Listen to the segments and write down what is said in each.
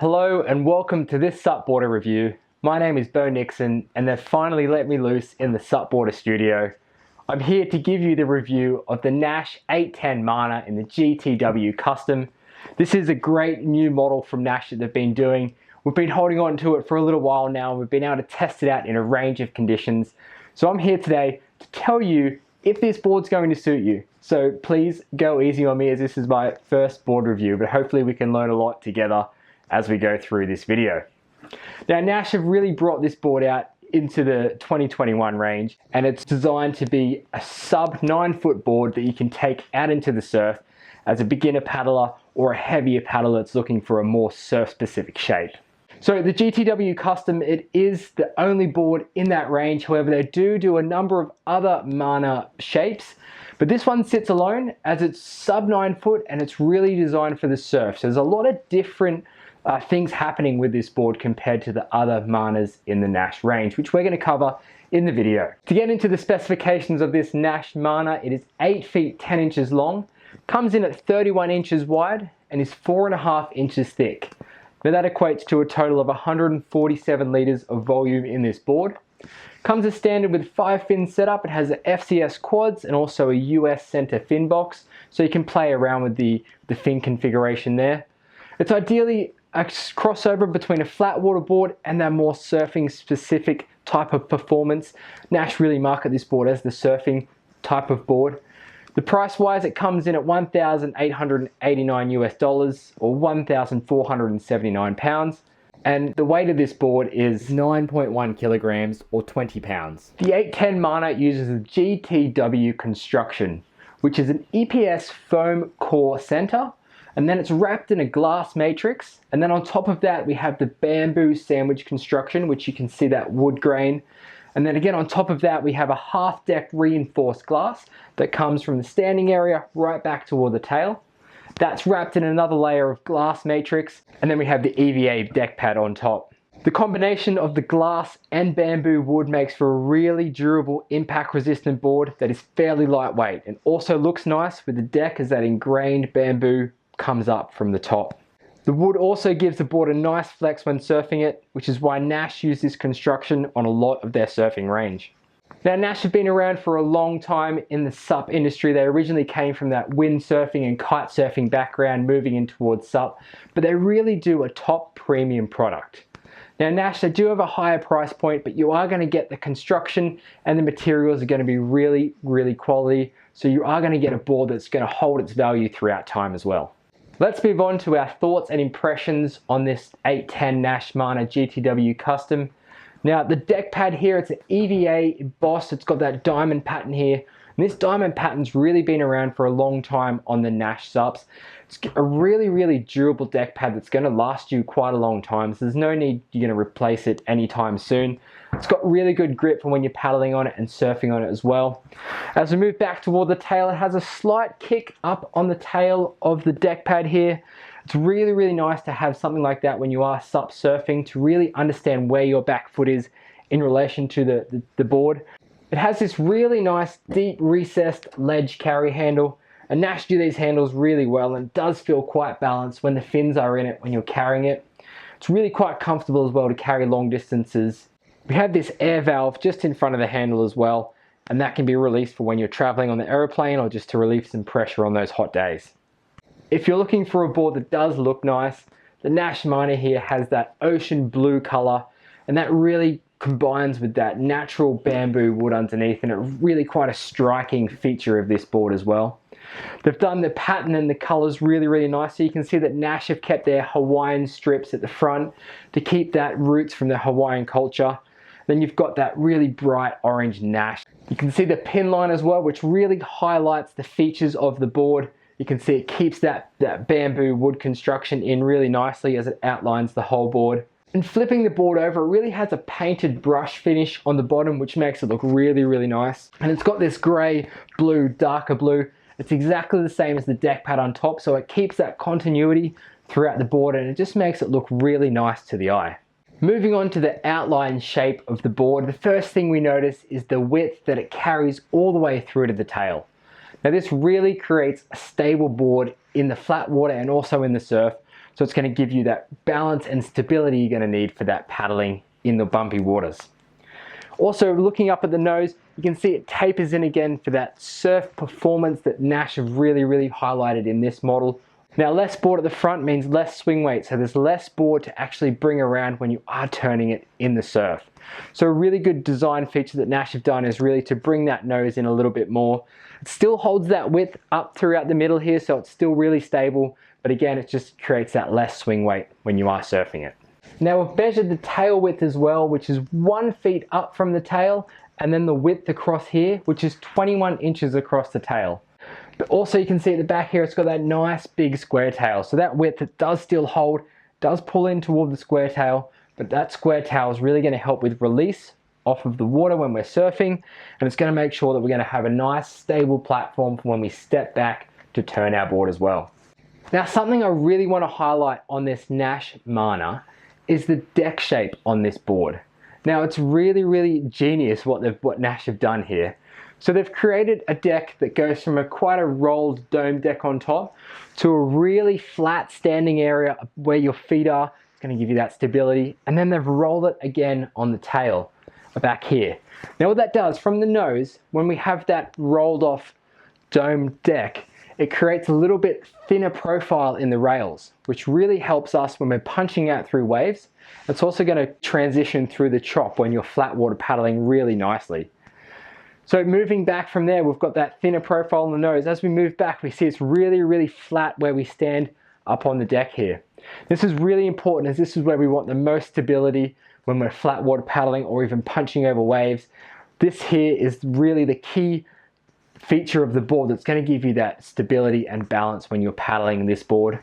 Hello and welcome to this SUPboarder review. My name is Bo Nixon and they've finally let me loose in the SUPboarder studio. I'm here to give you the review of the Naish 810 Mana in the GTW Custom. This is a great new model from Naish that they've been doing. We've been holding on to it for a little while now and we've been able to test it out in a range of conditions. So I'm here today to tell you if this board's going to suit you. So please go easy on me as this is my first board review, but hopefully we can learn a lot together as we go through this video. Now Naish have really brought this board out into the 2021 range and it's designed to be a sub 9-foot board that you can take out into the surf as a beginner paddler or a heavier paddler that's looking for a more surf specific shape. So the GTW Custom, it is the only board in that range. However, they do a number of other Mana shapes, but this one sits alone as it's sub 9 foot and it's really designed for the surf. So there's a lot of different things happening with this board compared to the other Manas in the Naish range, which we're going to cover in the video. To get into the specifications of this Naish Mana, it is 8 feet 10 inches long, comes in at 31 inches wide and is 4.5 inches thick. Now that equates to a total of 147 litres of volume in this board. Comes as standard with 5 fin setup. It has a FCS quads and also a US center fin box, so you can play around with the fin configuration there. It's ideally a crossover between a flat water board and that more surfing specific type of performance. Naish really market this board as the surfing type of board. The price wise, it comes in at $1,889 US or 1,479 pounds. And the weight of this board is 9.1 kilograms or 20 pounds. The 810 Mana uses a GTW construction, which is an EPS foam core center. And then it's wrapped in a glass matrix, and then on top of that we have the bamboo sandwich construction, which you can see that wood grain. And then again on top of that we have a half deck reinforced glass that comes from the standing area right back toward the tail. That's wrapped in another layer of glass matrix, and then we have the EVA deck pad on top. The combination of the glass and bamboo wood makes for a really durable impact resistant board that is fairly lightweight and also looks nice with the deck as that ingrained bamboo comes up from the top. The wood also gives the board a nice flex when surfing it, which is why Naish use this construction on a lot of their surfing range. Now Naish have been around for a long time in the SUP industry. They originally came from that windsurfing and kite surfing background, moving in towards SUP, but they really do a top premium product. Now Naish, they do have a higher price point, but you are going to get the construction and the materials are going to be really quality, so you are going to get a board that's going to hold its value throughout time as well. Let's move on to our thoughts and impressions on this 810 Naish Mana GTW Custom. Now the deck pad here, it's an EVA embossed, it's got that diamond pattern here. And this diamond pattern's really been around for a long time on the Naish SUPs. It's a really durable deck pad that's going to last you quite a long time, so there's no need you're going to replace it anytime soon. It's got really good grip for when you're paddling on it and surfing on it as well. As we move back toward the tail, it has a slight kick up on the tail of the deck pad here. It's really nice to have something like that when you are SUP surfing to really understand where your back foot is in relation to the board. It has this really nice deep recessed ledge carry handle, and Naish do these handles really well and it does feel quite balanced when the fins are in it when you're carrying it. It's really quite comfortable as well to carry long distances. We have this air valve just in front of the handle as well, and that can be released for when you're traveling on the aeroplane or just to relieve some pressure on those hot days. If you're looking for a board that does look nice, the Naish Mana here has that ocean blue color, and that really combines with that natural bamboo wood underneath, and it's really quite a striking feature of this board as well. They've done the pattern and the colors really nice, so you can see that Naish have kept their Hawaiian strips at the front to keep that roots from the Hawaiian culture. Then you've got that really bright orange Naish. You can see the pin line as well, which really highlights the features of the board. You can see it keeps that bamboo wood construction in really nicely as it outlines the whole board. And flipping the board over, it really has a painted brush finish on the bottom, which makes it look really nice. And it's got this grey, blue, darker blue. It's exactly the same as the deck pad on top, so it keeps that continuity throughout the board and it just makes it look really nice to the eye. Moving on to the outline shape of the board, the first thing we notice is the width that it carries all the way through to the tail. Now this really creates a stable board in the flat water and also in the surf, So it's going to give you that balance and stability you're going to need for that paddling in the bumpy waters. Also, looking up at the nose, you can see it tapers in again for that surf performance that Naish have really highlighted in this model. Now, less board at the front means less swing weight, so there's less board to actually bring around when you are turning it in the surf. So a really good design feature that Naish have done is really to bring that nose in a little bit more. It still holds that width up throughout the middle here, so it's still really stable, but again, it just creates that less swing weight when you are surfing it. Now, we've measured the tail width as well, which is 1 feet up from the tail, and then the width across here, which is 21 inches across the tail. But also you can see at the back here, it's got that nice big square tail. So that width, it does still hold, does pull in toward the square tail, but that square tail is really going to help with release off of the water when we're surfing, and it's going to make sure that we're going to have a nice stable platform for when we step back to turn our board as well. Now, something I really want to highlight on this Naish Mana is the deck shape on this board. Now, it's really genius what Naish have done here. So they've created a deck that goes from quite a rolled dome deck on top to a really flat standing area where your feet are. It's going to give you that stability. And then they've rolled it again on the tail back here. Now what that does, from the nose, when we have that rolled off dome deck, it creates a little bit thinner profile in the rails, which really helps us when we're punching out through waves. It's also going to transition through the chop when you're flat water paddling really nicely. So moving back from there, we've got that thinner profile on the nose. As we move back, we see it's really flat where we stand up on the deck here. This is really important, as this is where we want the most stability when we're flat water paddling or even punching over waves. This here is really the key feature of the board that's going to give you that stability and balance when you're paddling this board.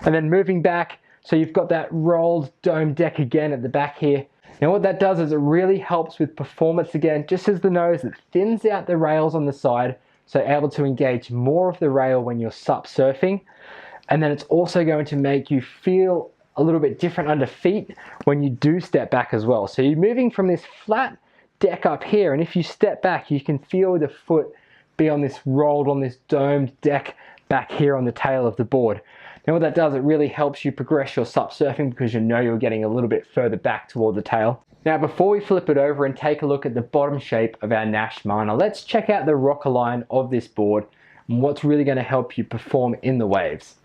And then moving back, so you've got that rolled dome deck again at the back here. Now what that does is it really helps with performance again, just as the nose, it thins out the rails on the side, so able to engage more of the rail when you're SUP surfing. And then it's also going to make you feel a little bit different under feet when you do step back as well. So you're moving from this flat deck up here, and if you step back, you can feel the foot be on this rolled, on this domed deck back here on the tail of the board. Now what that does, it really helps you progress your SUP surfing because you know you're getting a little bit further back toward the tail. Now before we flip it over and take a look at the bottom shape of our Naish Mana, let's check out the rocker line of this board and what's really going to help you perform in the waves.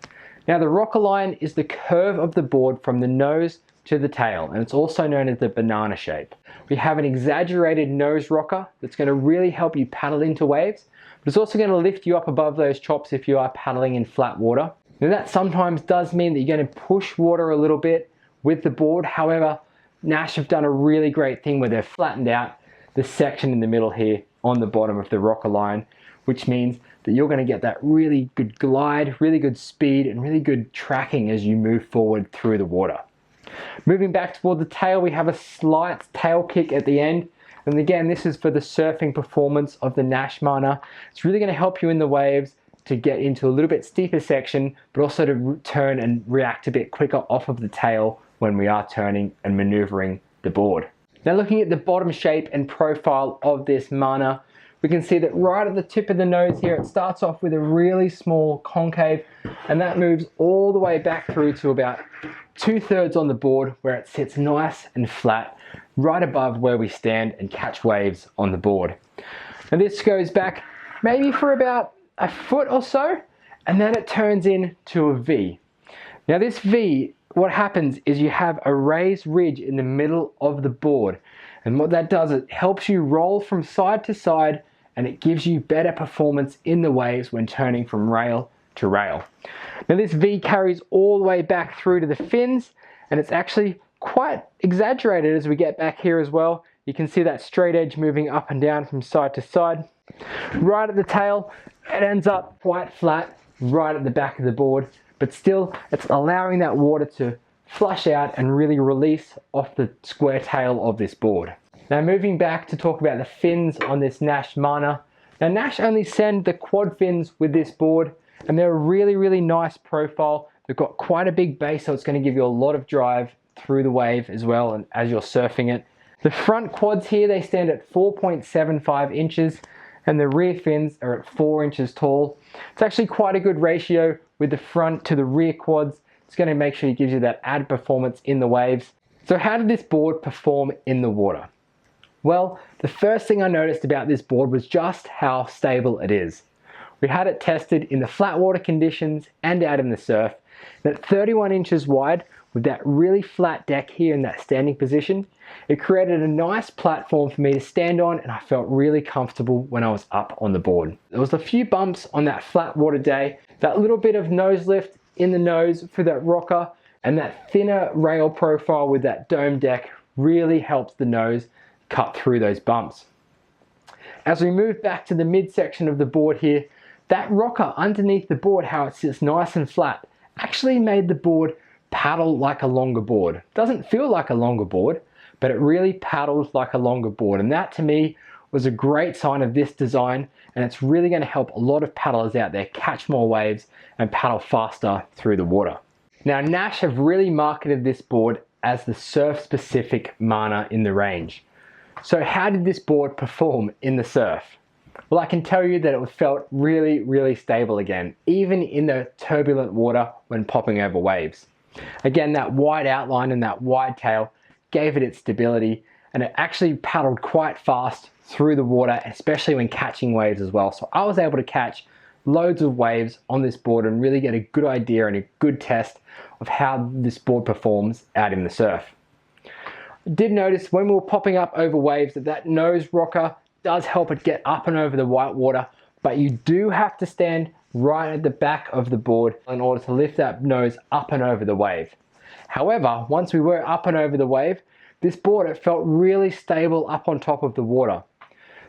Now the rocker line is the curve of the board from the nose to the tail, and it's also known as the banana shape. We have an exaggerated nose rocker that's going to really help you paddle into waves, but it's also going to lift you up above those chops if you are paddling in flat water. Now that sometimes does mean that you're going to push water a little bit with the board. However, Naish have done a really great thing where they've flattened out the section in the middle here on the bottom of the rocker line, which means that you're going to get that really good glide, really good speed, and really good tracking as you move forward through the water. Moving back toward the tail, we have a slight tail kick at the end. And again, this is for the surfing performance of the Naish Mana. It's really going to help you in the waves to get into a little bit steeper section, but also to turn and react a bit quicker off of the tail when we are turning and maneuvering the board. Now looking at the bottom shape and profile of this Mana, we can see that right at the tip of the nose here, it starts off with a really small concave, and that moves all the way back through to about 2/3 on the board, where it sits nice and flat right above where we stand and catch waves on the board. And this goes back maybe for about a foot or so, and then it turns into a V. Now this V, what happens is you have a raised ridge in the middle of the board, and what that does, it helps you roll from side to side, and it gives you better performance in the waves when turning from rail to rail. Now this V carries all the way back through to the fins, and it's actually quite exaggerated as we get back here as well. You can see that straight edge moving up and down from side to side. Right at the tail, it ends up quite flat right at the back of the board, but still it's allowing that water to flush out and really release off the square tail of this board. Now moving back to talk about the fins on this Naish Mana. Now Naish only send the quad fins with this board, and they're a really nice profile. They've got quite a big base, so it's going to give you a lot of drive through the wave as well, and as you're surfing it. The front quads here, they stand at 4.75 inches, and the rear fins are at 4 inches tall. It's actually quite a good ratio with the front to the rear quads. It's going to make sure it gives you that added performance in the waves. So how did this board perform in the water? Well, the first thing I noticed about this board was just how stable it is. We had it tested in the flat water conditions and out in the surf. And at 31 inches wide, with that really flat deck here in that standing position, it created a nice platform for me to stand on, and I felt really comfortable when I was up on the board. There was a few bumps on that flat water day, that little bit of nose lift in the nose for that rocker, and that thinner rail profile with that dome deck really helps the nose cut through those bumps. As we move back to the midsection of the board here, that rocker underneath the board, how it sits nice and flat, actually made the board paddle like a longer board. Doesn't feel like a longer board, but it really paddles like a longer board. And that to me was a great sign of this design, and it's really going to help a lot of paddlers out there catch more waves and paddle faster through the water. Now, Naish have really marketed this board as the surf-specific Mana in the range. So how did this board perform in the surf? Well, I can tell you that it felt really, really stable again, even in the turbulent water when popping over waves. Again, that wide outline and that wide tail gave it its stability, and it actually paddled quite fast through the water, especially when catching waves as well. So I was able to catch loads of waves on this board and really get a good idea and a good test of how this board performs out in the surf. I did notice when we were popping up over waves that nose rocker does help it get up and over the white water, but you do have to stand right at the back of the board in order to lift that nose up and over the wave. However, once we were up and over the wave, this board, it felt really stable up on top of the water.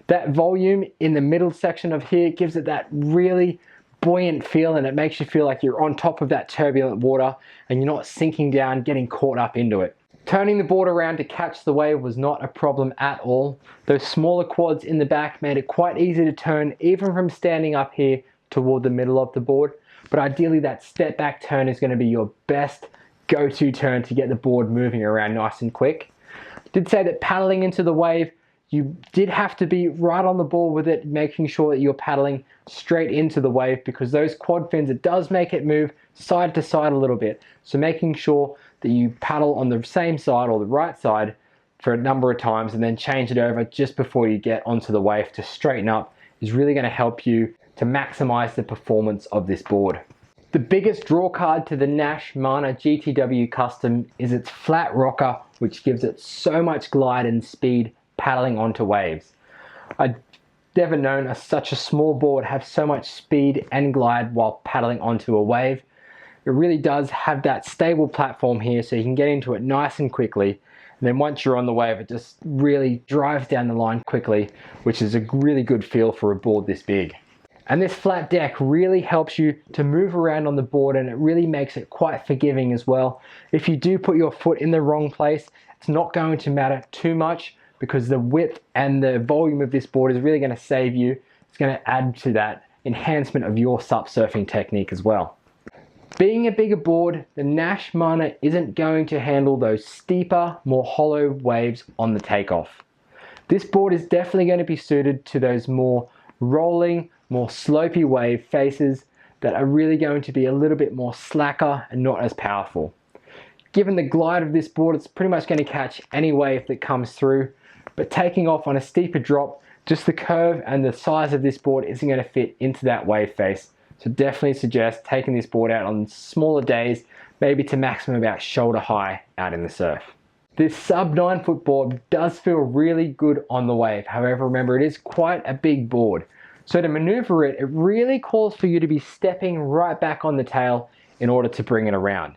That volume in the middle section of here gives it that really buoyant feel, and it makes you feel like you're on top of that turbulent water and you're not sinking down, getting caught up into it. Turning the board around to catch the wave was not a problem at all. Those smaller quads in the back made it quite easy to turn, even from standing up here toward the middle of the board. But ideally that step back turn is going to be your best go-to turn to get the board moving around nice and quick. I did say that paddling into the wave, you did have to be right on the ball with it, making sure that you're paddling straight into the wave, because those quad fins, it does make it move side to side a little bit. So making sure that you paddle on the same side or the right side for a number of times and then change it over just before you get onto the wave to straighten up is really going to help you to maximize the performance of this board. The biggest draw card to the Naish Mana GTW Custom is its flat rocker, which gives it so much glide and speed paddling onto waves. I've never known such a small board have so much speed and glide while paddling onto a wave. It really does have that stable platform here, so you can get into it nice and quickly. And then once you're on the wave, it just really drives down the line quickly, which is a really good feel for a board this big. And this flat deck really helps you to move around on the board, and it really makes it quite forgiving as well. If you do put your foot in the wrong place, it's not going to matter too much, because the width and the volume of this board is really going to save you. It's going to add to that enhancement of your SUP surfing technique as well. Being a bigger board, the Naish Mana isn't going to handle those steeper, more hollow waves on the takeoff. This board is definitely going to be suited to those more rolling, more slopey wave faces that are really going to be a little bit more slacker and not as powerful. Given the glide of this board, it's pretty much going to catch any wave that comes through, but taking off on a steeper drop, just the curve and the size of this board isn't going to fit into that wave face. So definitely suggest taking this board out on smaller days, maybe to maximum about shoulder high out in the surf. This sub 9 foot board does feel really good on the wave. However, remember, it is quite a big board. So to maneuver it, it really calls for you to be stepping right back on the tail in order to bring it around.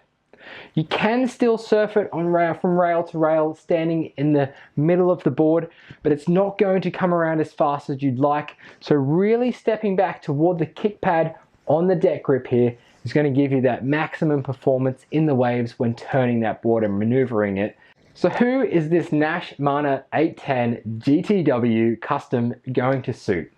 You can still surf it on from rail to rail, standing in the middle of the board, but it's not going to come around as fast as you'd like. So really stepping back toward the kick pad on the deck grip here is going to give you that maximum performance in the waves when turning that board and maneuvering it. So who is this Naish Mana 810 GTW Custom going to suit?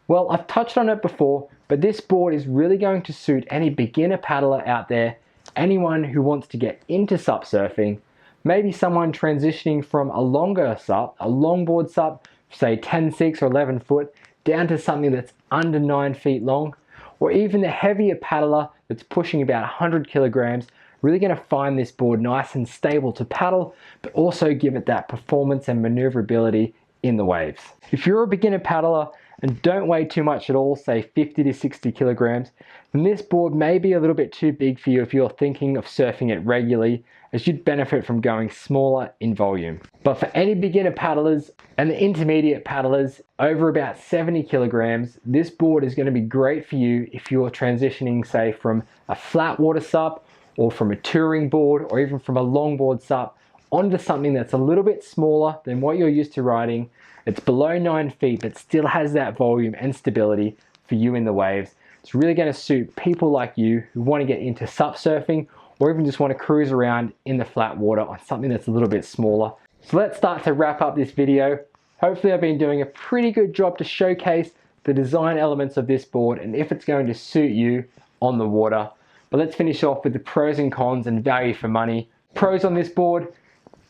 Well, I've touched on it before, but this board is really going to suit any beginner paddler out there, anyone who wants to get into SUP surfing, maybe someone transitioning from a longer SUP, a longboard SUP, say 10.6 or 11 foot, down to something that's under 9 feet long, or even the heavier paddler that's pushing about 100 kilograms, really going to find this board nice and stable to paddle, but also give it that performance and maneuverability in the waves. If you're a beginner paddler and don't weigh too much at all, say 50 to 60 kilograms, then this board may be a little bit too big for you if you're thinking of surfing it regularly, as you'd benefit from going smaller in volume. But for any beginner paddlers and the intermediate paddlers over about 70 kilograms, this board is going to be great for you if you're transitioning, say, from a flat water SUP or from a touring board or even from a longboard SUP onto something that's a little bit smaller than what you're used to riding. It's below 9 feet but still has that volume and stability for you in the waves. It's really going to suit people like you who want to get into SUP surfing or even just want to cruise around in the flat water on something that's a little bit smaller. So let's start to wrap up this video. Hopefully I've been doing a pretty good job to showcase the design elements of this board and if it's going to suit you on the water. But let's finish off with the pros and cons and value for money. Pros on this board: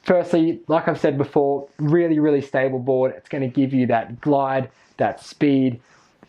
firstly, like I've said before, really stable board. It's going to give you that glide, that speed,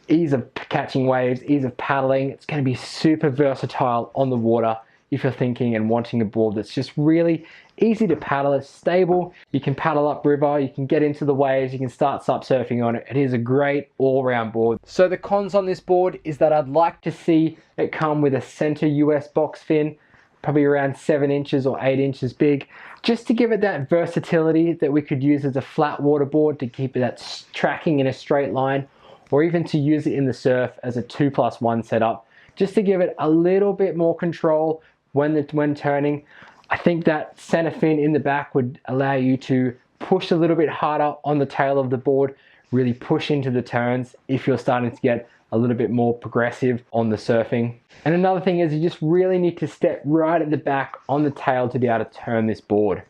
ease of catching waves, ease of paddling. It's going to be super versatile on the water if you're thinking and wanting a board that's just really easy to paddle. It's stable, you can paddle upriver, you can get into the waves, you can start SUP surfing on it. It is a great all-round board. So the cons on this board is that I'd like to see it come with a center US box fin, probably around 7 inches or 8 inches big, just to give it that versatility that we could use as a flat water board to keep it that tracking in a straight line, or even to use it in the surf as a 2+1 setup, just to give it a little bit more control when turning. I think that center fin in the back would allow you to push a little bit harder on the tail of the board, really push into the turns if you're starting to get a little bit more progressive on the surfing. And another thing is you just really need to step right at the back on the tail to be able to turn this board.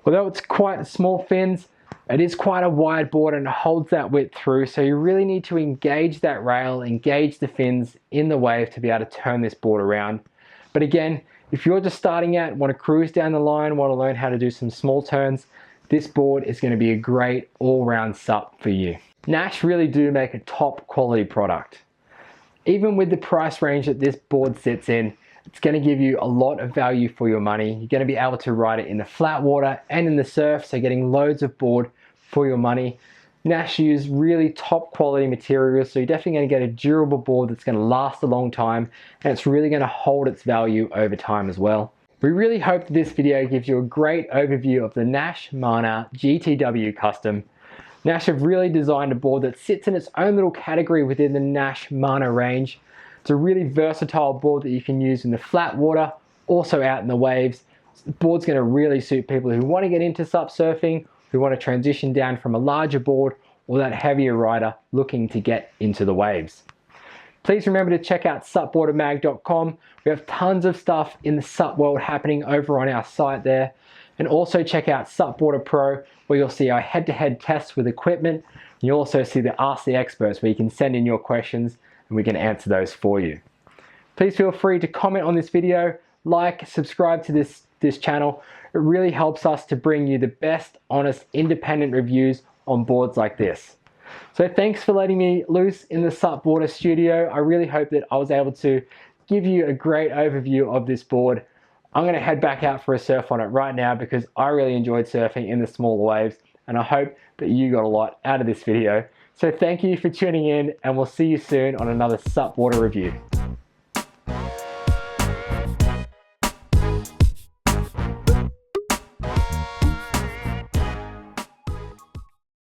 Although it's quite small fins, it is quite a wide board and it holds that width through, so you really need to engage that rail, engage the fins in the wave to be able to turn this board around. But again, if you're just starting out, want to cruise down the line, want to learn how to do some small turns, this board is going to be a great all-round SUP for you. Naish really do make a top quality product. Even with the price range that this board sits in, it's going to give you a lot of value for your money. You're going to be able to ride it in the flat water and in the surf, so getting loads of board for your money. Naish use really top quality materials, so you're definitely going to get a durable board that's going to last a long time, and it's really going to hold its value over time as well. We really hope that this video gives you a great overview of the Naish Mana GTW Custom. Naish have really designed a board that sits in its own little category within the Naish Mana range. It's a really versatile board that you can use in the flat water, also out in the waves. The board's going to really suit people who want to get into SUP surfing, who want to transition down from a larger board, or that heavier rider looking to get into the waves. Please remember to check out SUPboardermag.com. We have tons of stuff in the SUP world happening over on our site there. And also check out SUPboarder Pro, where you'll see our head-to-head tests with equipment. You'll also see the Ask the Experts, where you can send in your questions and we can answer those for you. Please feel free to comment on this video, like, subscribe to this channel. It really helps us to bring you the best, honest, independent reviews on boards like this. So thanks for letting me loose in the SUPboarder studio. I really hope that I was able to give you a great overview of this board. I'm going to head back out for a surf on it right now because I really enjoyed surfing in the smaller waves, and I hope that you got a lot out of this video. So thank you for tuning in, and we'll see you soon on another SUPboarder review.